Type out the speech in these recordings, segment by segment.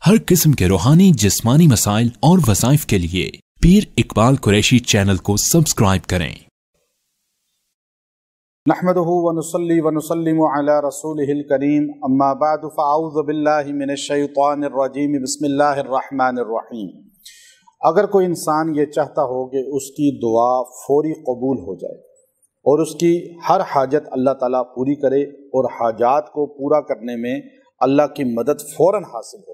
हर किस्म के रूहानी जिस्मानी मसाइल और वज़ाइफ के लिए पीर इकबाल कुरैशी चैनल को सब्सक्राइब करें। नहमदुहु व नुसल्ली व नुसल्लिमु अला रसूलिहिल करीम अम्मा बअद फ़अऊज़ु बिल्लाहि मिनश शैतानिर रजीम बिस्मिल्लाहिर रहमानिर रहीम। अगर कोई इंसान ये चाहता हो कि उसकी दुआ फौरी कबूल हो जाए और उसकी हर हाजत अल्लाह ताला पूरी करे और हाजात को पूरा करने में अल्लाह की मदद फ़ौरन हासिल हो,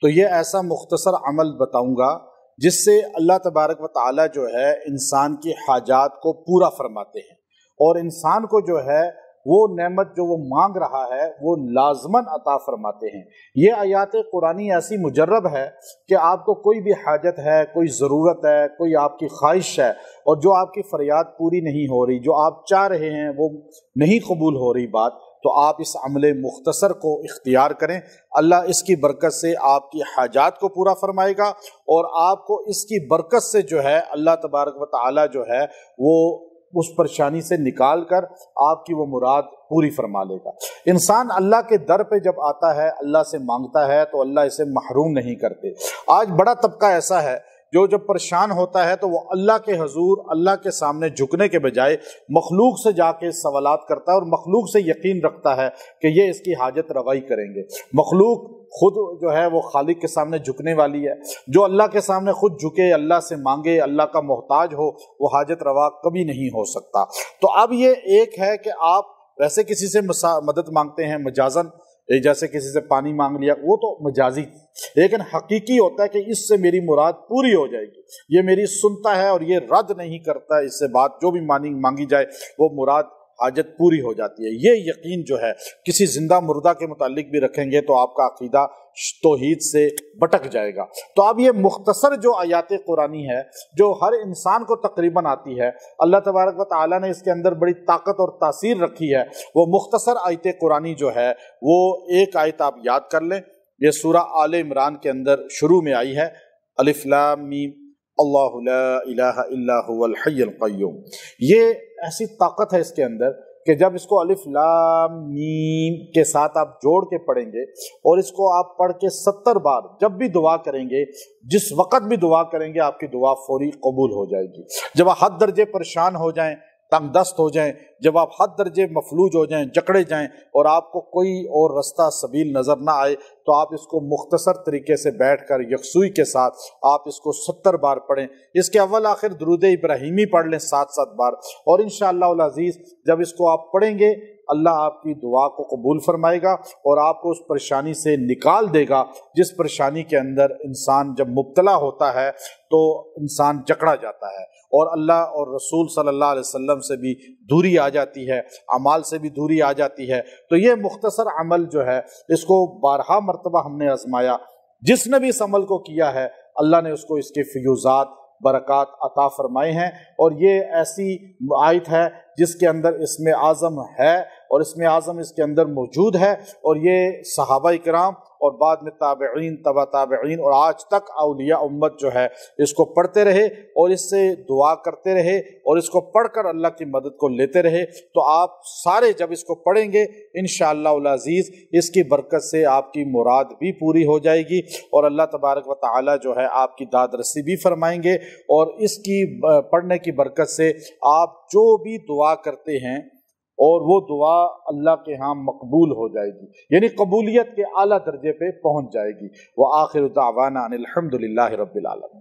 तो ये ऐसा मुख्तसर अमल बताऊंगा जिससे अल्लाह तबारक व ताला जो है इंसान की हाजात को पूरा फरमाते हैं और इंसान को जो है वो नेमत जो वो मांग रहा है वो लाजमन अता फरमाते हैं। ये आयात कुरानी ऐसी मुजर्रब है कि आपको कोई भी हाजत है, कोई ज़रूरत है, कोई आपकी ख्वाहिश है और जो आपकी फरियाद पूरी नहीं हो रही, जो आप चाह रहे हैं वो नहीं कबूल हो रही बात, तो आप इस अमले मुख्तसर को इख्तियार करें। अल्लाह इसकी बरकत से आपकी हाजात को पूरा फरमाएगा और आपको इसकी बरकत से जो है अल्लाह तबारक व तआला जो है वो उस परेशानी से निकाल कर आपकी वो मुराद पूरी फरमा लेगा। इंसान अल्लाह के दर पे जब आता है, अल्लाह से मांगता है, तो अल्लाह इसे महरूम नहीं करते। आज बड़ा तबका ऐसा है जो जब परेशान होता है तो वो अल्लाह के हुजूर, अल्लाह के सामने झुकने के बजाय मखलूक से जाके सवालात करता है और मखलूक से यकीन रखता है कि ये इसकी हाजत रवाई करेंगे। मखलूक खुद जो है वो खालिक के सामने झुकने वाली है। जो अल्लाह के सामने खुद झुके, अल्लाह से मांगे, अल्लाह का मोहताज हो, वो हाजत रवा कभी नहीं हो सकता। तो अब ये एक है कि आप वैसे किसी से मदद मांगते हैं मजाजन, जैसे किसी से पानी मांग लिया, वो तो मजाजी, लेकिन हकीकी होता है कि इससे मेरी मुराद पूरी हो जाएगी, ये मेरी सुनता है और ये रद्द नहीं करता, इससे बात जो भी मांगी जाए वो मुराद हाजत पूरी हो जाती है। ये यकीन जो है किसी जिंदा मुर्दा के मुतालिक भी रखेंगे तो आपका अकीदा तौहीद से भटक जाएगा। तो अब ये मुख्तसर जो आयात कुरानी है जो हर इंसान को तकरीबन आती है, अल्लाह तबारक व तआला ने इसके अंदर बड़ी ताकत और तासीर रखी है। वो मुख्तसर आयत कुरानी जो है वो एक आयत आप याद कर लें, ये सूरह आले इमरान के अंदर शुरू में आई है, अलिफ लाम मीम अल्लाहु ला इलाहा इल्ला हुवल हय्युल क़य्यूम। ये ऐसी ताकत है इसके अंदर कि जब इसको अलिफ लाम मीम के साथ आप जोड़ के पढ़ेंगे और इसको आप पढ़ के 70 बार जब भी दुआ करेंगे, जिस वक़्त भी दुआ करेंगे, आपकी दुआ फौरी कबूल हो जाएगी। जब आप हद दर्जे परेशान हो जाएं, तंग दस्त हो जाएं, जब आप हद दर्जे मफलूज हो जाएं, जकड़े जाएं और आपको कोई और रास्ता सबील नज़र ना आए, तो आप इसको मुख्तसर तरीके से बैठकर यकसुई के साथ आप इसको 70 बार पढ़ें। इसके अव्वल आखिर दुरूद इब्राहिमी पढ़ लें 7-7 बार और इंशाअल्लाह अज़ीज़ जब इसको आप पढ़ेंगे अल्लाह आपकी दुआ को कबूल फरमाएगा और आपको उस परेशानी से निकाल देगा जिस परेशानी के अंदर इंसान जब मुब्तला होता है तो इंसान जकड़ा जाता है और अल्लाह और रसूल सल्लल्लाहु अलैहि वसल्लम से भी दूरी आ जाती है, अमाल से भी दूरी आ जाती है। तो ये मुख्तसर अमल जो है इसको 12 मरतबा हमने आजमाया। जिसने भी इस अमल को किया है अल्लाह ने उसको इसके फ़ियूज़ात बरक़ात अता फरमाए हैं और ये ऐसी आयत है जिसके अंदर इसमें आज़म है और इसमें आज़म इसके अंदर मौजूद है और ये सहाबा इकराम और बाद में ताबईन, तबा ताबईन और आज तक औलिया उम्मत जो है इसको पढ़ते रहे और इससे दुआ करते रहे और इसको पढ़कर अल्लाह की मदद को लेते रहे। तो आप सारे जब इसको पढ़ेंगे इंशाअल्लाह अज़ीज़ इसकी बरकत से आपकी मुराद भी पूरी हो जाएगी और अल्लाह तबारक व तआला जो है आपकी दाद रसी भी फरमाएंगे और इसकी पढ़ने की बरकत से आप जो भी दुआ करते हैं और वो दुआ अल्लाह के यहाँ मकबूल हो जाएगी, यानी कबूलियत के आला दर्जे पे पहुँच जाएगी। व आखिर दावाना अनिल हम्दुलिल्लाहि रब्बिल आलमीन।